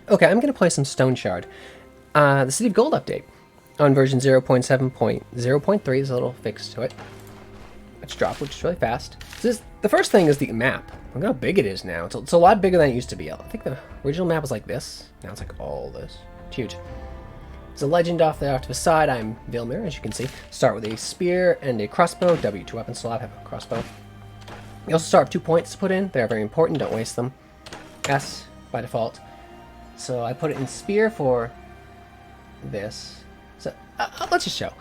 Okay, I'm going to play some Stoneshard. The City of Gold update on version 0.7.0.3. There's a little fix to it. It's dropped, which is really fast. The first thing is the map. Look how big it is now. It's a lot bigger than it used to be. I think the original map was like this. Now it's like all this. It's huge. There's a legend off there off to the side. I'm Vilmir, as you can see. Start with a spear and a crossbow. W, 2 weapon slot. Have a crossbow. You also start with 2 points to put in. They're very important. Don't waste them. S by default. So I put it in spear for this. So let's just show.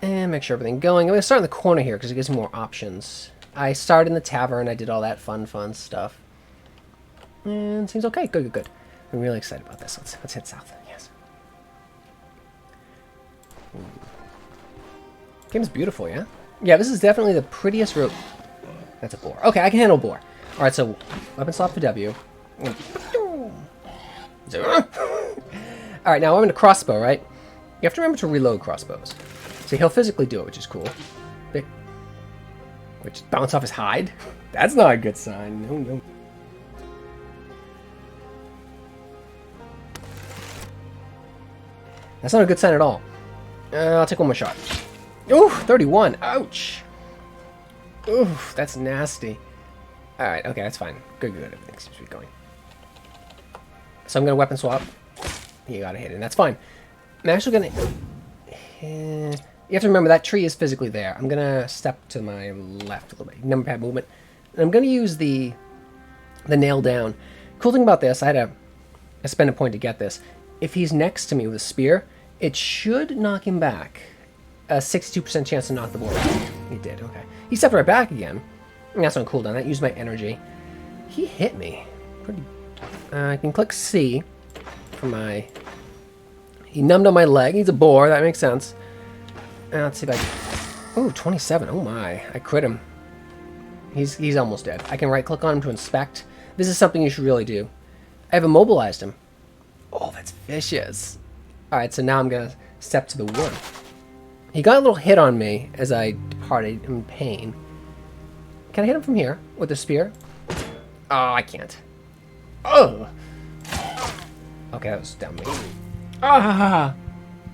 And make sure everything going. I'm going to start in the corner here because it gives me more options. I started in the tavern. I did all that fun stuff. And it seems okay. Good. I'm really excited about this. Let's head south. Yes. Game's beautiful, yeah? Yeah, this is definitely the prettiest route. That's a boar. Okay, I can handle boar. Alright, so weapon slot for W. Alright, now I'm in a crossbow, right? You have to remember to reload crossbows. See, he'll physically do it, which is cool. Which bounce off his hide? That's not a good sign. No. That's not a good sign at all. I'll take one more shot. Ooh, 31. Ouch. Ooh, that's nasty. Alright, okay, that's fine. Good. Everything seems to be going. So I'm going to weapon swap. You got to hit it, and that's fine. I'm actually going to... You have to remember that tree is physically there. I'm going to step to my left a little bit. Number pad movement. And I'm going to use the nail down. Cool thing about this, I spend a point to get this. If he's next to me with a spear, it should knock him back. A 62% chance to knock the board out. He did, okay. He stepped right back again. And that's on cooldown. That used my energy. He hit me. Pretty. I can click C for my... He numbed on my leg. He's a boar. That makes sense. Let's see if I can... Ooh, 27. Oh my. I crit him. He's almost dead. I can right-click on him to inspect. This is something you should really do. I have immobilized him. Oh, that's vicious. Alright, so now I'm going to step to the wood. He got a little hit on me as I departed in pain. Can I hit him from here with the spear? Oh, I can't. Oh! Okay, that was down me. Ah!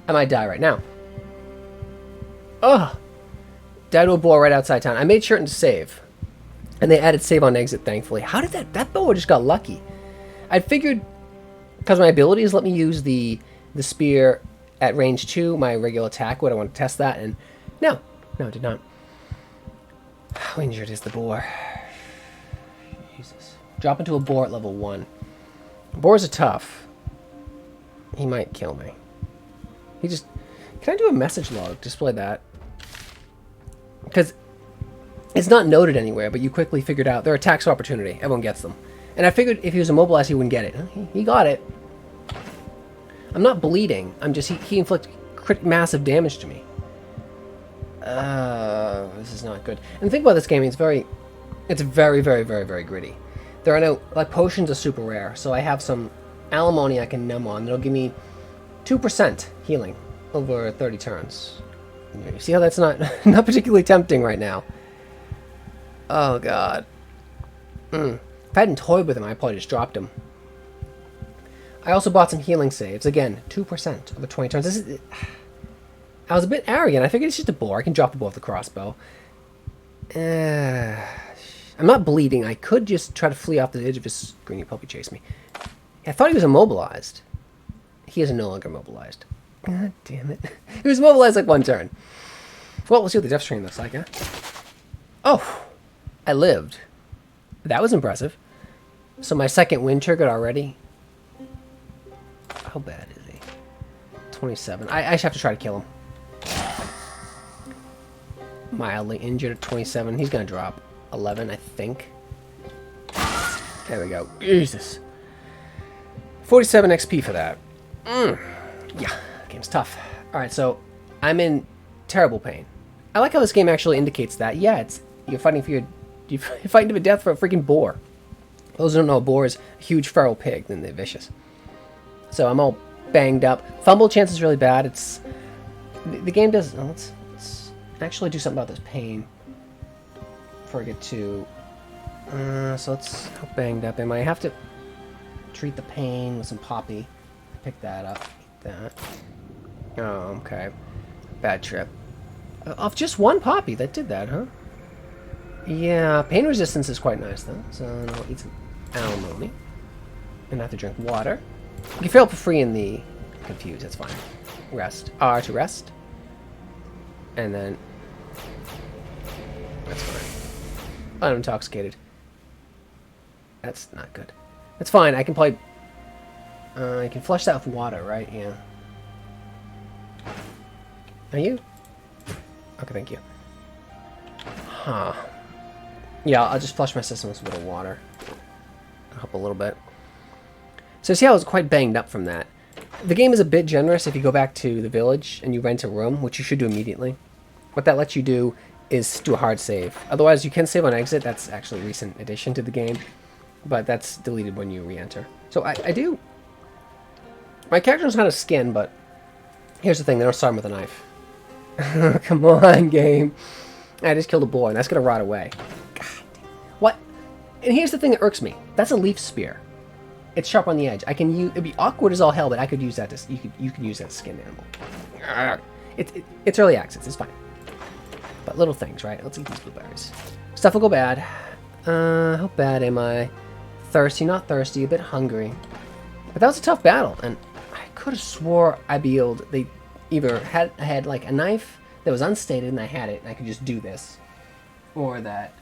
I might die right now. Oh! Died to a boar right outside town. I made sure to save. And they added save on exit, thankfully. How did that boar just got lucky? I figured, because my abilities let me use the spear at range 2, my regular attack, would I want to test that? And no, it did not. How injured is the boar? Jesus. Drop into a boar at level 1. Boars are tough. He might kill me. Can I do a message log? Display that. Because it's not noted anywhere, but you quickly figured out there are attacks of opportunity. Everyone gets them. And I figured if he was immobilized, he wouldn't get it. He got it. I'm not bleeding. I'm just... He inflicted massive damage to me. This is not good. And the thing about this game, it's very, very gritty. There are no... Like, potions are super rare. So I have some alimony I can numb on. That'll give me 2% healing over 30 turns. You see how that's not particularly tempting right now? Oh, God. If I hadn't toyed with him, I probably just dropped him. I also bought some healing saves. Again, 2% over 20 turns. I was a bit arrogant. I figured it's just a boar. I can drop the bow with the crossbow. I'm not bleeding. I could just try to flee off the edge of his screen. He'll probably chase me. I thought he was immobilized. He is no longer immobilized. God damn it. He was immobilized like 1 turn. Well, we'll see what the death stream looks like, huh? Oh! I lived. That was impressive. So my second win triggered already. How bad is he? 27. I should have to try to kill him. Mildly injured at 27. He's going to drop 11, I think. There we go. Jesus. 47 XP for that. Yeah, game's tough. Alright, so I'm in terrible pain. I like how this game actually indicates that. Yeah, you're fighting you're fighting to the death for a freaking boar. Those who don't know, a boar is a huge feral pig, then they're vicious. So I'm all banged up. Fumble chance is really bad. The game does... Oh, let's actually do something about this pain before I get to... so let's... How banged up am I? I have to... Treat the pain with some poppy. Pick that up. Eat that. Oh, okay. Bad trip. Off just one poppy, that did that, huh? Yeah, pain resistance is quite nice, though. So I'll eat some alimony. And I have to drink water. You can fail for free in the confused, that's fine. Rest. R to rest. And then... That's fine. Unintoxicated. That's not good. That's fine, I can play... I can flush that with water, right? Yeah. Are you? Okay, thank you. Huh. Yeah, I'll just flush my system with a little water. Help a little bit. So see how I was quite banged up from that. The game is a bit generous if you go back to the village and you rent a room, which you should do immediately. What that lets you do is do a hard save. Otherwise, you can save on exit. That's actually a recent addition to the game. But that's deleted when you re-enter. So I do... My character knows how to skin, but... Here's the thing, they don't start with a knife. Come on, game. I just killed a boar, and that's gonna rot away. God damn. What? And here's the thing that irks me. That's a leaf spear. It's sharp on the edge. I can use... It'd be awkward as all hell, but I could use that to... You could use that to skin animal. It's early access. It's fine. But little things, right? Let's eat these blueberries. Stuff will go bad. How bad am I? Thirsty, not thirsty. A bit hungry. But that was a tough battle, and I could have swore I'd be able to... They either had like a knife that was unstated, and I had it, and I could just do this. Or that...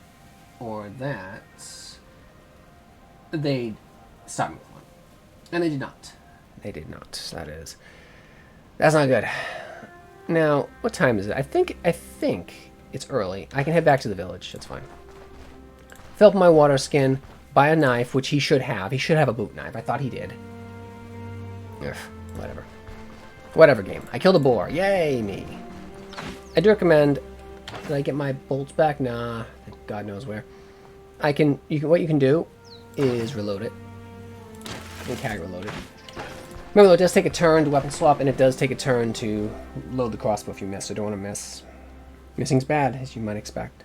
They'd stop me with one. And they did not. They did not. That is... That's not good. Now, what time is it? I think it's early. I can head back to the village. That's fine. Fill up my water skin, buy a knife, which he should have. He should have a boot knife. I thought he did. Ugh, whatever. Whatever, game. I killed a boar. Yay, me. I do recommend... Did I get my bolts back? Nah. God knows where. What you can do is reload it. You can reload it. Remember, though, it does take a turn to weapon swap, and it does take a turn to load the crossbow if you miss, so don't want to miss. Missing's bad, as you might expect.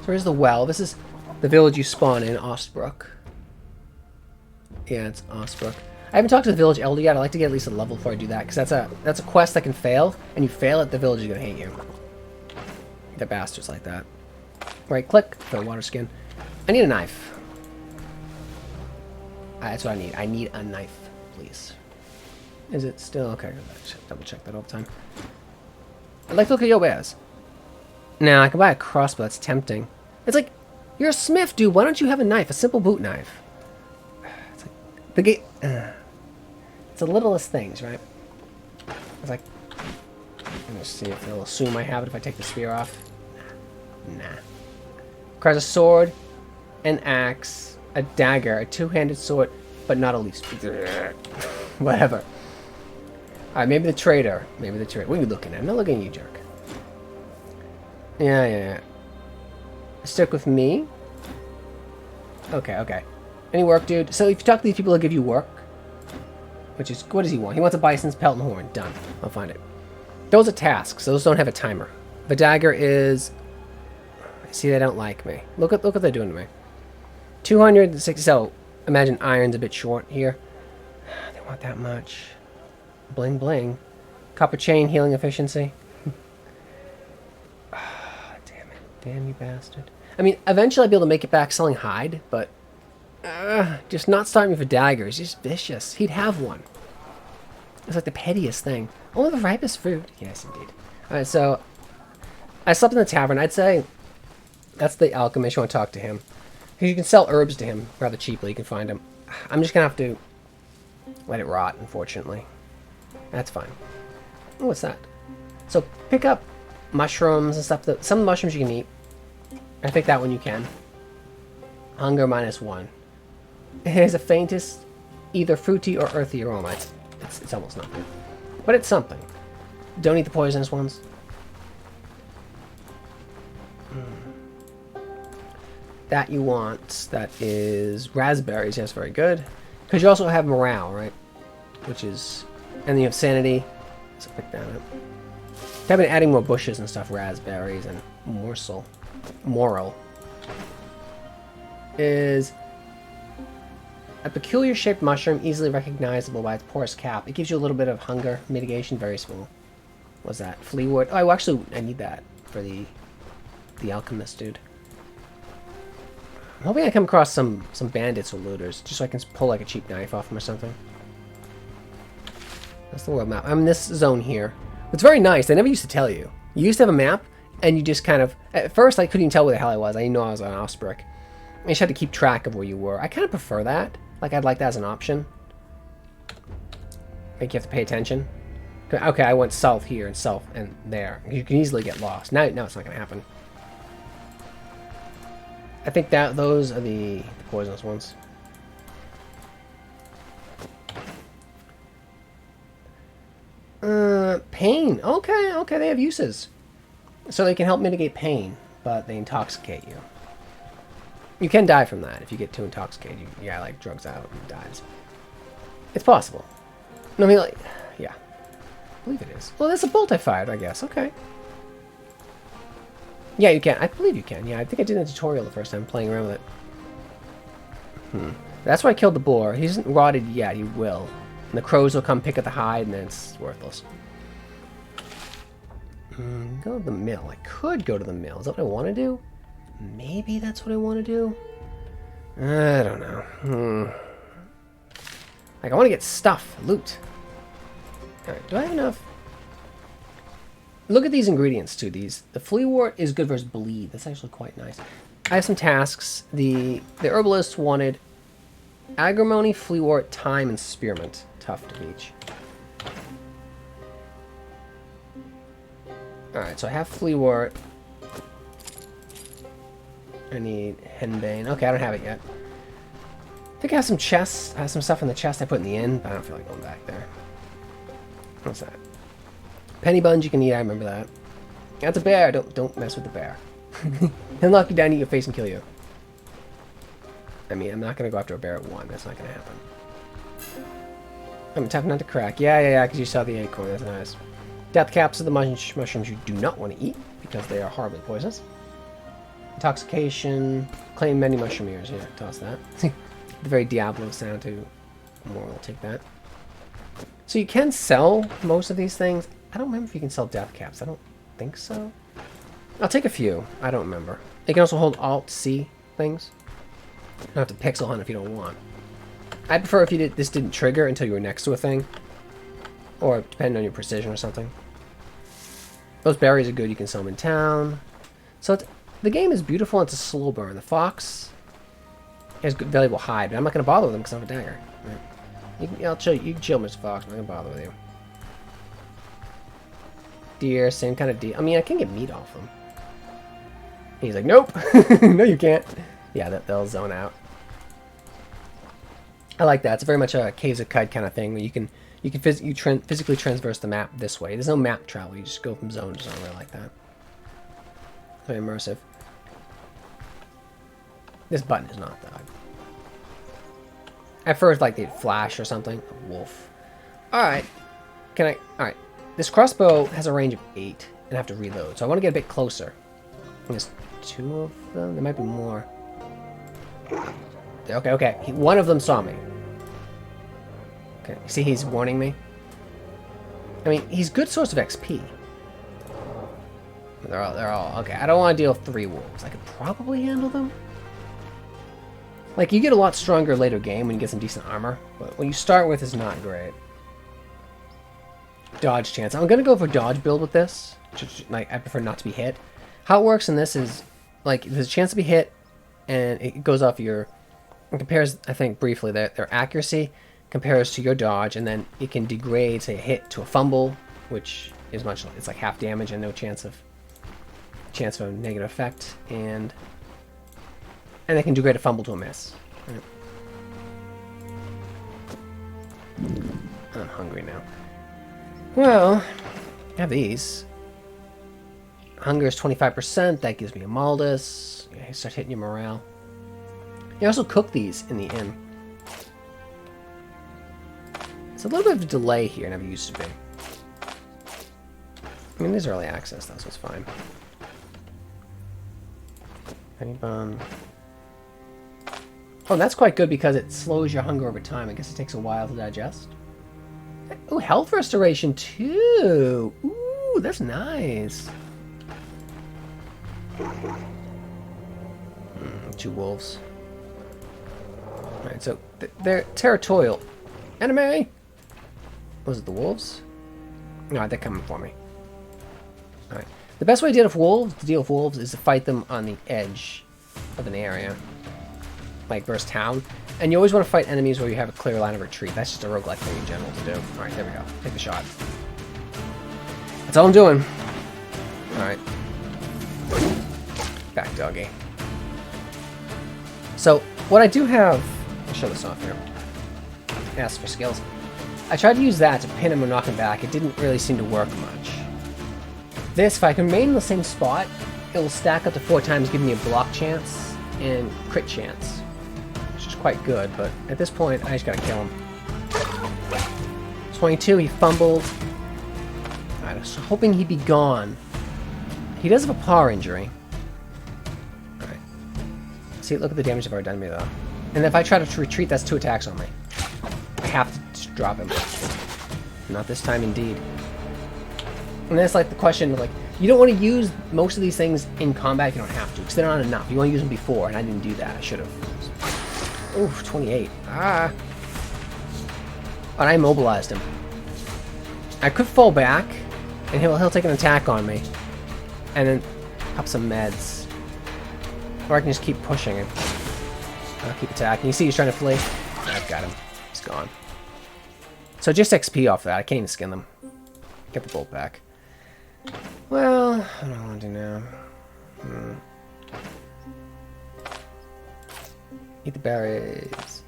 So here's the well. This is the village you spawn in, Ostbrook. Yeah, it's Ostbrook. I haven't talked to the village elder yet. I'd like to get at least a level before I do that, because that's a quest that can fail, and you fail it, the village is going to hate you. The bastards like that. Right click for a water skin. I need a knife. That's what I need. I need a knife, please. Is it still okay? Double check that all the time. I'd like to look at your wares. Now I can buy a crossbow. That's tempting. It's like, you're a smith, dude. Why don't you have a knife? A simple boot knife. It's like the game. It's the littlest things, right? It's like, let's see if they'll assume I have it if I take the spear off. Nah. Requires a sword, an axe, a dagger, a two-handed sword, but not a leaf spear. Whatever. Alright, maybe the trader. Maybe the trader. What are you looking at? I'm not looking at you, jerk. Yeah. Stick with me. Okay. Any work, dude? So if you talk to these people, they'll give you work. Which is, what does he want? He wants a bison's pelt and horn. Done. I'll find it. Those are tasks. Those don't have a timer. The dagger is... See, they don't like me. Look what they're doing to me. 260... So, imagine iron's a bit short here. They want that much. Bling bling. Copper chain, healing efficiency. Damn it. Damn you bastard. I mean, eventually I'll be able to make it back selling hide, but... just not starting me for daggers. He's just vicious. He'd have one. It's like the pettiest thing. Only the ripest fruit. Yes, indeed. Alright, so... I slept in the tavern. I'd say... That's the alchemist. You want to talk to him. Because you can sell herbs to him rather cheaply. You can find him. I'm just going to have to... let it rot, unfortunately. That's fine. Oh, what's that? So, pick up mushrooms and stuff. Some of the mushrooms you can eat. I think that one you can. Hunger -1. It has the faintest, either fruity or earthy aroma. It's almost nothing. But it's something. Don't eat the poisonous ones. That you want. That is raspberries. Yes, very good. Because you also have morale, right? Which is... And then you have sanity. So pick that up. I've been adding more bushes and stuff, raspberries and moral. Is a peculiar shaped mushroom, easily recognizable by its porous cap. It gives you a little bit of hunger mitigation, very small. What's that? Fleawood. Oh, actually, I need that for the alchemist dude. I'm hoping I come across some bandits or looters, just so I can pull like a cheap knife off them or something. That's the world map. I'm in this zone here. It's very nice. They never used to tell you. You used to have a map, and you just kind of... At first, I couldn't even tell where the hell I was. I didn't know I was on Osbrick. You just had to keep track of where you were. I kind of prefer that. Like, I'd like that as an option. Like, you have to pay attention. Okay, I went south here and south and there. You can easily get lost. Now it's not going to happen. I think that those are the poisonous ones. Pain. Okay, they have uses. So they can help mitigate pain, but they intoxicate you. You can die from that if you get too intoxicated. You got like drugs out and dies. It's possible. No, I mean like, yeah. I believe it is. Well, that's a bolt I fired, I guess. Okay. Yeah, you can. I believe you can. Yeah, I think I did the tutorial the first time playing around with it. That's why I killed the boar. He isn't rotted yet. He will. And the crows will come pick at the hide, and then it's worthless. Go to the mill. I could go to the mill. Is that what I want to do? Maybe that's what I want to do. I don't know. Like, I want to get stuff. Loot. Alright, do I have enough? Look at these ingredients, too. The fleawort is good versus bleed. That's actually quite nice. I have some tasks. The herbalist wanted agrimony, fleawort, thyme, and spearmint. Tuft of each. Alright, so I have fleawort. I need henbane. Okay, I don't have it yet. I think I have some chests. I have some stuff in the chest I put in the inn, but I don't feel like going back there. What's that? Penny buns you can eat, I remember that. That's a bear. Don't mess with the bear. He'll knock you down, eat your face, and kill you. I mean, I'm not going to go after a bear at 1. That's not going to happen. I'm tough not to crack. Yeah, because you saw the acorn. That's nice. Death caps are the mushrooms you do not want to eat, because they are horribly poisonous. Intoxication. Claim many mushroom ears. Yeah, toss that. The very Diablo sound to more will take that. So you can sell most of these things. I don't remember if you can sell death caps. I don't think so. I'll take a few. I don't remember. You can also hold Alt-C things. You don't have to pixel hunt if you don't want. I'd prefer if you this didn't trigger until you were next to a thing. Or depending on your precision or something. Those berries are good. You can sell them in town. So the game is beautiful. It's a slow burn. The fox has good valuable hide, but I'm not going to bother with them because I have a dagger. Right. I'll chill. You can chill, Mr. Fox. I'm not going to bother with you. Deer, same kind of deer. I mean, I can get meat off them. He's like, nope. No, you can't. Yeah, they'll zone out. I like that. It's very much a Caves of Kite kind of thing where you can physically transverse the map this way. There's no map travel. You just go from zone to zone. I like that. Very immersive. This button is not that. At first, like, they'd flash or something. A wolf. Alright. Alright. This crossbow has a range of 8, and I have to reload. So I want to get a bit closer. There's 2 of them? There might be more. Okay. One of them saw me. Okay, see, he's warning me. I mean, he's a good source of XP. They're all okay. I don't want to deal with 3 wolves. I could probably handle them. Like, you get a lot stronger later game when you get some decent armor, but when you start with, it's not great. Dodge chance. I'm gonna go for dodge build with this. Like, I prefer not to be hit. How it works in this is, like, there's a chance to be hit, and it goes off your... It compares, I think, briefly, their accuracy compares to your dodge, and then it can degrade, say, a hit to a fumble, which is much... It's like half damage and no chance of a negative effect, and they can degrade a fumble to a miss. Right. I'm hungry now. Well, I have these. Hunger is 25%. That gives me a Maldus. Yeah, start hitting your morale. You also cook these in the inn. It's a little bit of a delay here, never used to be. I mean, this is early access, though, so it's fine. Penny bun. Oh, that's quite good because it slows your hunger over time. I guess it takes a while to digest. Oh, health restoration, too! Ooh, that's nice. 2 wolves. Alright, so they're territorial. Enemy! Was it the wolves? No, they're coming for me. Alright. The best way to deal with wolves is to fight them on the edge of an area. Like versus town. And you always want to fight enemies where you have a clear line of retreat. That's just a roguelike thing in general to do. Alright, there we go. Take the shot. That's all I'm doing. Alright. Back doggy. So, what I do have... I'll show this off here. Ask for skills. I tried to use that to pin him and knock him back. It didn't really seem to work much. This, if I can remain in the same spot, it will stack up to 4 times, giving me a block chance and crit chance. Which is quite good, but at this point, I just gotta kill him. 22, he fumbled. I was hoping he'd be gone. He does have a paw injury. Alright. See, look at the damage I've already done to me, though. And if I try to retreat, that's 2 attacks on me. I have to just drop him. Not this time, indeed. And that's like the question, like, you don't want to use most of these things in combat if you don't have to, because they're not enough. You want to use them before, and I didn't do that. I should have. Oof, 28. Ah. And I immobilized him. I could fall back, and he'll take an attack on me. And then pop some meds. Or I can just keep pushing him. I'll keep attacking. You see he's trying to flee? I've got him. He's gone. So just XP off that. I can't even skin them. Get the bolt back. Well, what do I want to do now? Eat the berries.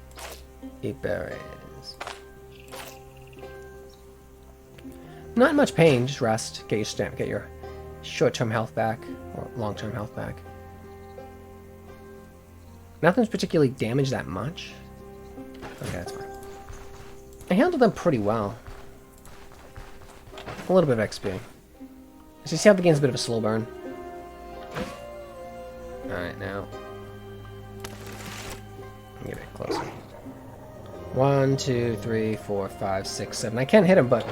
Eat berries. Not in much pain, just rest. Get your stamp, get your short-term health back, or long-term health back. Nothing's particularly damaged that much. Okay, that's fine. I handled them pretty well. A little bit of XP. So you see how the game's a bit of a slow burn? Alright, now. Get a bit closer. 1, 2, 3, 4, 5, 6, 7. I can hit him, but you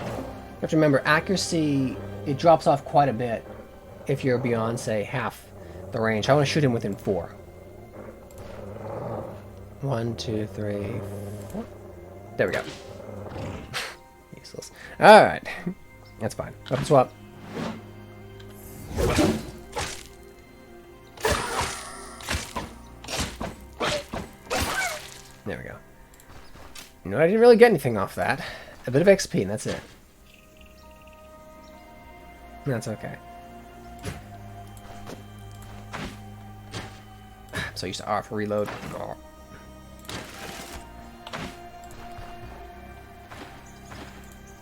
have to remember, accuracy, it drops off quite a bit if you're beyond, say, half the range. I want to shoot him within 4. 1, 2, 3, 4. There we go. Useless. Alright. That's fine. Weapon swap. There we go. You know, I didn't really get anything off that. A bit of XP, and that's it. That's okay. I'm so used to R for reload. Oh.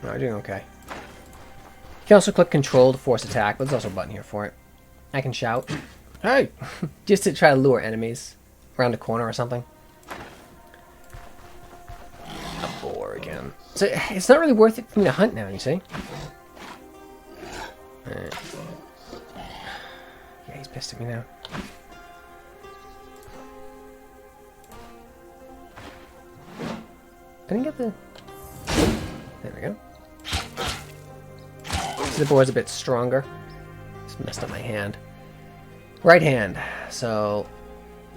No, I'm doing okay. You can also click Control to force attack, but there's also a button here for it. I can shout. Hey! Just to try to lure enemies around a corner or something. A boar again. So it's not really worth it for me to hunt now, you see? Right. Yeah, he's pissed at me now. I didn't get the... There we go. The board's a bit stronger. Just messed up my hand. Right hand. So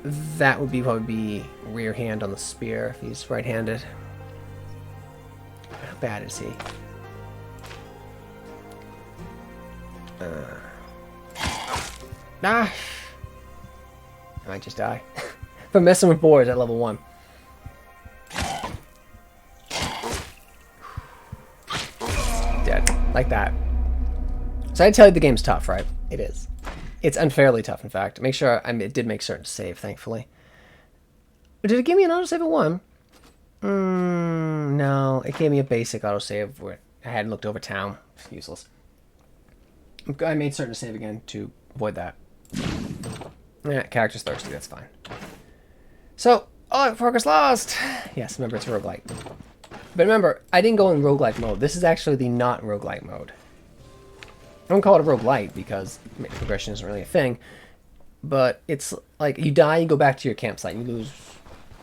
that would probably be rear hand on the spear if he's right-handed. How bad is he? I might just die. If I'm messing with boards at level 1. Dead. Like that. So I tell you the game's tough, right? It is. It's unfairly tough, in fact. Make sure, it did make certain to save, thankfully. But did it give me an autosave at 1? No, it gave me a basic autosave where I hadn't looked over town. It's useless. I made certain to save again to avoid that. Yeah, character's thirsty, that's fine. So, progress lost! Yes, remember, it's roguelike. But remember, I didn't go in roguelike mode. This is actually the not roguelike mode. don't call it a roguelite because progression isn't really a thing, but it's like you die, you go back to your campsite, and you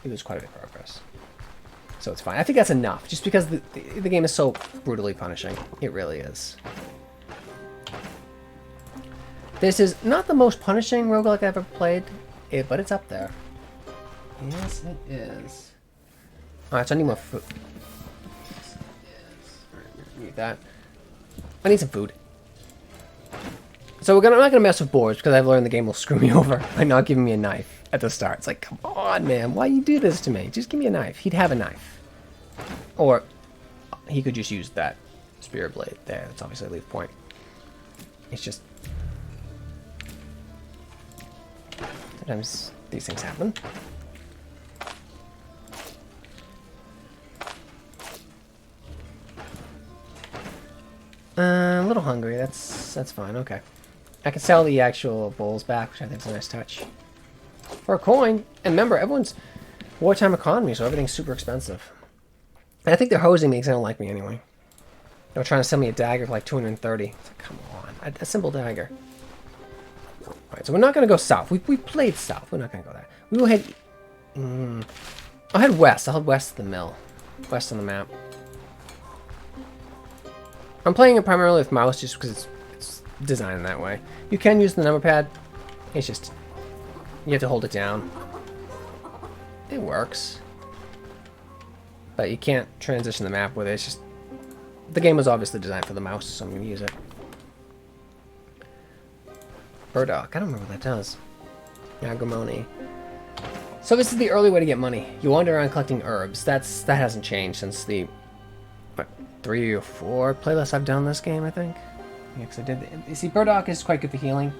lose quite a bit of progress. So it's fine. I think that's enough, just because the game is so brutally punishing. It really is. This is not the most punishing roguelike I've ever played, but it's up there. Yes, it is. Alright, so I need more food. Yes, it is. Alright, need that. I need some food. So I'm not gonna mess with boards because I've learned the game will screw me over by not giving me a knife at the start. It's like, come on, man, why you do this to me? Just give me a knife. He'd have a knife, or he could just use that spear blade there. That's obviously a leave point. It's just sometimes these things happen. A little hungry. That's fine. Okay. I can sell the actual bowls back, which I think is a nice touch. For a coin. And remember, everyone's wartime economy, so everything's super expensive. And I think they're hosing me because they don't like me anyway. They're trying to sell me a dagger for like 230. It's like, come on. A simple dagger. Alright, so we're not going to go south. We played south. We're not going to go there. We will head... I'll head west. I'll head west of the mill. West on the map. I'm playing it primarily with mouse just because it's designed that way. You can use the number pad. It's just... you have to hold it down. It works. But you can't transition the map with it. It's just... the game was obviously designed for the mouse, so I'm going to use it. Burdock. I don't remember what that does. Agrimony. So this is the early way to get money. You wander around collecting herbs. That hasn't changed since the... what, 3 or 4 playlists I've done this game, I think. Yeah, because I did... you see, Burdock is quite good for healing.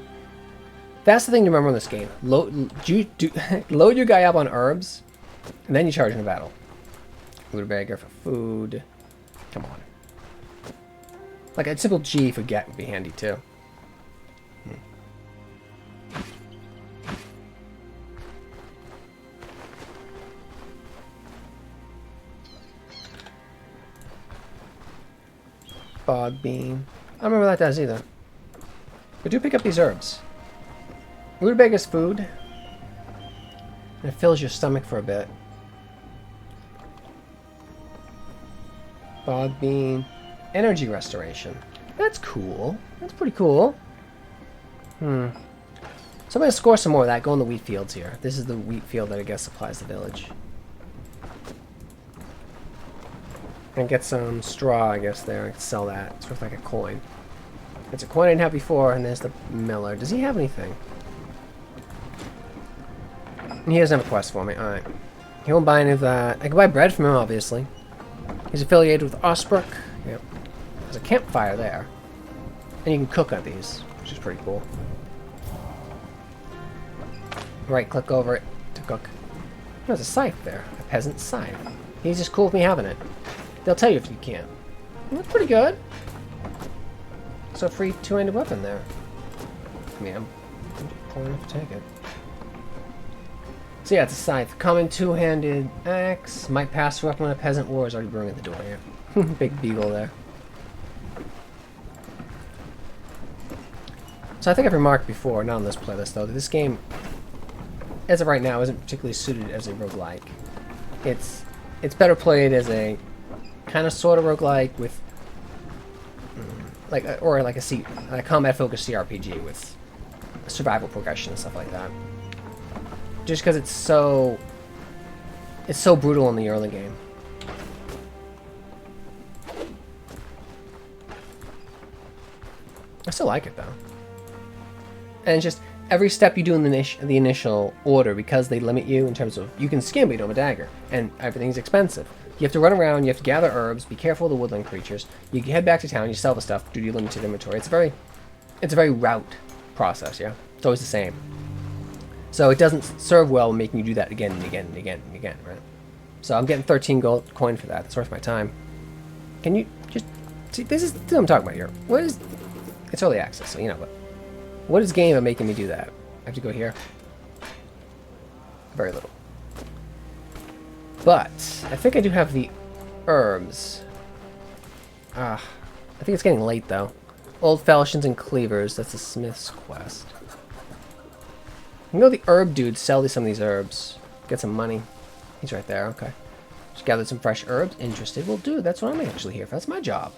That's the thing to remember in this game. Load your guy up on herbs, and then you charge in a battle. Rutabaga for food. Come on. Like a simple G for get would be handy too. Bog bean. I don't remember what that does either. But do pick up these herbs. Rutabaga is food. And it fills your stomach for a bit. Bog bean. Energy restoration. That's cool. That's pretty cool. So I'm going to score some more of that. Go in the wheat fields here. This is the wheat field that I guess supplies the village. And get some straw, I guess, there. I can sell that. It's worth like a coin. It's a coin I didn't have before, and there's the miller. Does he have anything? He doesn't have a quest for me. Alright. He won't buy any of that. I can buy bread from him, obviously. He's affiliated with Osbrook. Yep. There's a campfire there. And you can cook on these, which is pretty cool. Right-click over it to cook. There's a scythe there. A peasant scythe. He's just cool with me having it. They'll tell you if you can't. That's pretty good. So free two-handed weapon there. I mean, I'm poor enough to take it. So yeah, it's a scythe. Common two-handed axe. Might pass for weapon when a peasant war is already brewing at the door here. Big beagle there. So I think I've remarked before, not on this playlist though, that this game, as of right now, isn't particularly suited as a roguelike. It's better played as a kind of sort of roguelike with like a combat-focused CRPG with survival progression and stuff like that. Just because it's so brutal in the early game. I still like it though. And it's just every step you do in the initial order, because they limit you in terms of you can skim but you don't have a dagger, and everything's expensive. You have to run around, you have to gather herbs, be careful of the woodland creatures. You head back to town, you sell the stuff due to your limited inventory. It's a very route process, yeah? It's always the same. So it doesn't serve well making you do that again and again and again and again, right? So I'm getting 13 gold coin for that. That's worth my time. Can you just see, this is what I'm talking about here. What is, it's early access, so you know, but what is game of making me do that? I have to go here. Very little. But I think I do have the herbs. I think it's getting late though. Old falchions and cleavers. That's the smith's quest. You know the herb dude, sell some of these herbs. Get some money. He's right there, okay. Just gathered some fresh herbs. Interested. Well, dude, that's what I'm actually here for. That's my job.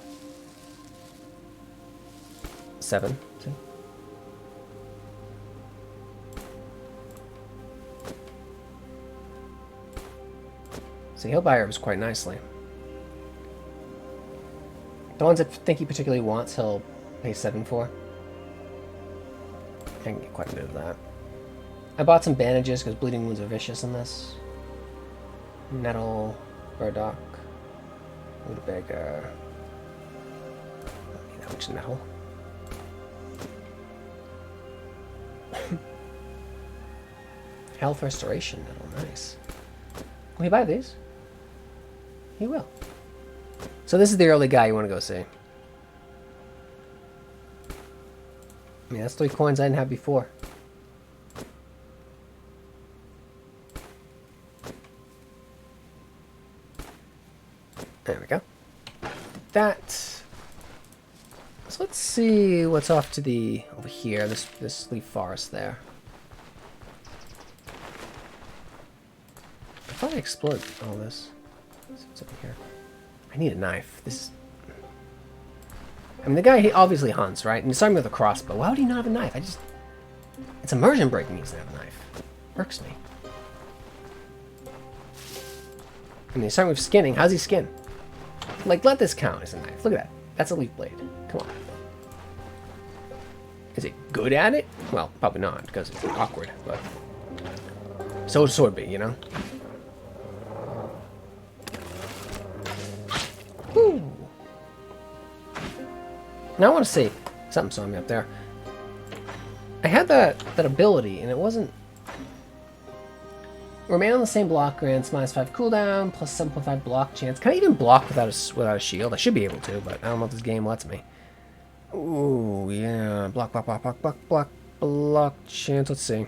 7. See? So he'll buy herbs quite nicely. The ones that think he particularly wants, he'll pay 7 for. I can get quite a bit of that. I bought some bandages because bleeding wounds are vicious in this. Nettle, burdock, rutabaga. Don't need that much nettle. Health restoration nettle, nice. Will he buy these? He will. So this is the early guy you want to go see. I mean, that's 3 coins I didn't have before. There we go. That. So let's see what's off to the over here. This leaf forest there. I thought I explored all this. What's up here? I need a knife. This. I mean, the guy, he obviously hunts, right? And he's starting with a crossbow. Why would he not have a knife? It's immersion breaking. He doesn't have a knife. Irks me. I mean, he's starting with skinning. How's he skin? Like, let this count as a knife. Look at that. That's a leaf blade. Come on. Is it good at it? Well, probably not, because it's awkward, but so would sword be, you know? Woo! Now I want to see. Something saw me up there. I had that ability, and it wasn't... Remain on the same block grants -5 cooldown, plus 7.5 block chance. Can I even block without a shield? I should be able to, but I don't know if this game lets me. Ooh, yeah. Block chance. Let's see.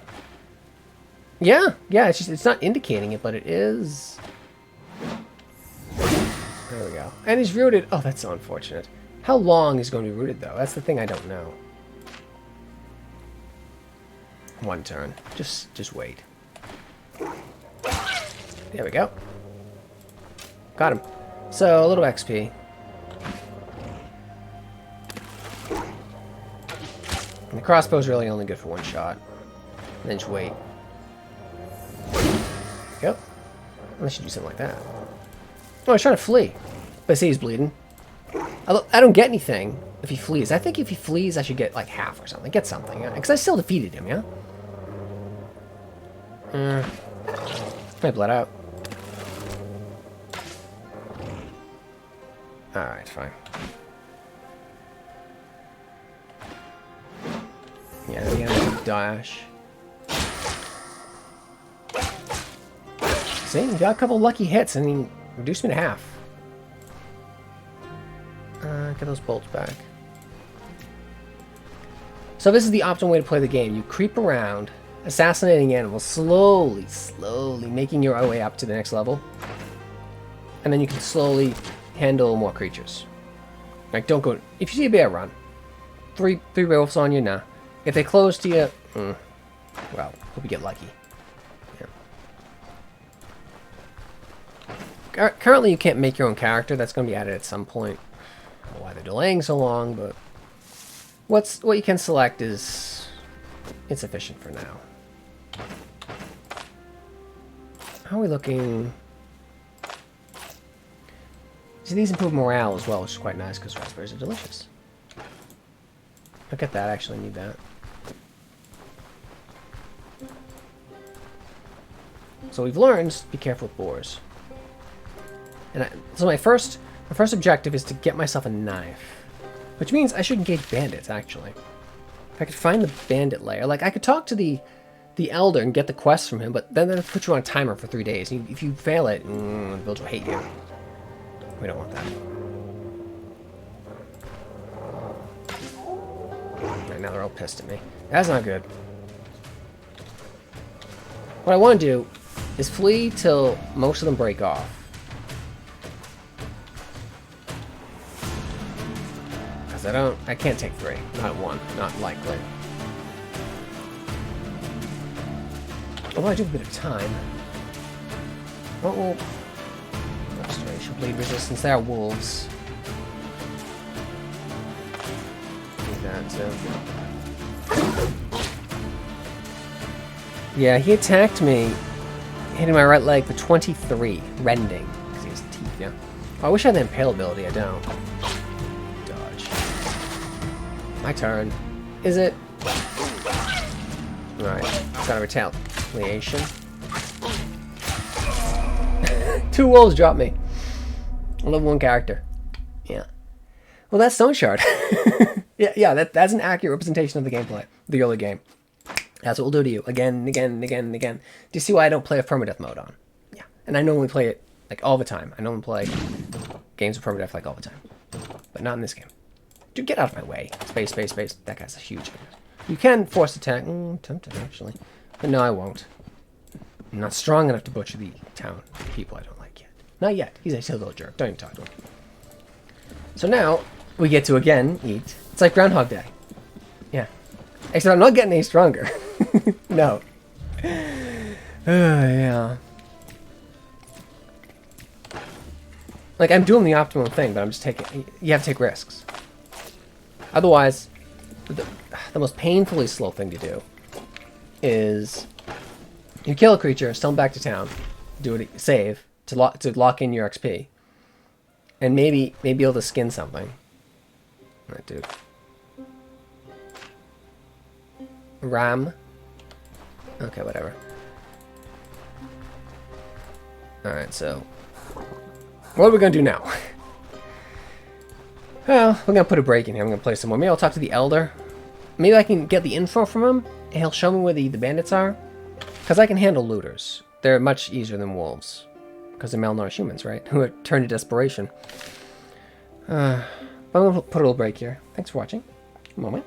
Yeah, it's not indicating it, but it is. There we go. And he's rooted. Oh, that's so unfortunate. How long is going to be rooted, though? That's the thing I don't know. 1 turn. Just wait. There we go. Got him. So, a little XP. And the crossbow's really only good for 1 shot. And then just wait. Yep. Unless you do something like that. Oh, he's trying to flee. But I see he's bleeding. I don't get anything if he flees. I think if he flees, I should get like half or something. Get something. Because I still defeated him, yeah? I bled out. Alright, fine. Yeah, dash. See, you got a couple lucky hits and he reduced me to half. Get those bolts back. So this is the optimal way to play the game. You creep around, assassinating animals, slowly making your way up to the next level. And then you can slowly handle more creatures. Like, don't go... If you see a bear, run. Three werewolves on you, nah. If they close to you, well, hope you get lucky. Yeah. Currently, you can't make your own character. That's going to be added at some point. I don't know why they're delaying so long, but... What you can select is insufficient for now. How are we looking? See, these improve morale as well, which is quite nice because raspberries are delicious. Look at that, I actually need that. So we've learned, be careful with boars. And so my first objective is to get myself a knife. Which means I should engage bandits, actually. If I could find the bandit lair. Like, I could talk to the elder and get the quest from him, but then they'll put you on a timer for 3 days. If you fail it, the village will hate you. We don't want that. Right now they're all pissed at me. That's not good. What I want to do is flee till most of them break off. because I can't take 3. Not 1. Not likely. Although I do have a bit of time. Oh, restoration, bleed resistance. They are wolves. Need that too. Yeah, he attacked me, hitting my right leg for 23, rending, because he has teeth, yeah. Oh, I wish I had the impale ability, I don't. Dodge. My turn. Is it? Alright, got a retaliation. 2 wolves dropped me. I love 1 character. Yeah. Well, that's Stoneshard. yeah, that's an accurate representation of the gameplay, the early game. That's what we'll do to you again and again and again and again. Do you see why I don't play a permadeath mode on? Yeah. And I normally play it like all the time. I normally play games with permadeath like all the time. But not in this game. Dude, get out of my way. Space, space, space. That guy's a huge guy. You can force attack. Tempted, actually. But no, I won't. I'm not strong enough to butcher the town people I don't like yet. Not yet. He's a silly little jerk. Don't even talk to him. So now, we get to again eat. It's like Groundhog Day. Yeah. Except I'm not getting any stronger. No. Yeah. Like, I'm doing the optimal thing, but I'm just taking... You have to take risks. Otherwise, the most painfully slow thing to do is... You kill a creature, sell them back to town, do it, save, to lock in your XP. And maybe be able to skin something. Alright, dude. Ram. Okay, whatever. Alright, so... What are we going to do now? Well, we're going to put a break in here. I'm going to play some more. Maybe I'll talk to the Elder. Maybe I can get the info from him, and he'll show me where the bandits are. Because I can handle looters. They're much easier than wolves. Because they're malnourished humans, right? Who are turned to desperation. But I'm going to put a little break here. Thanks for watching. A moment.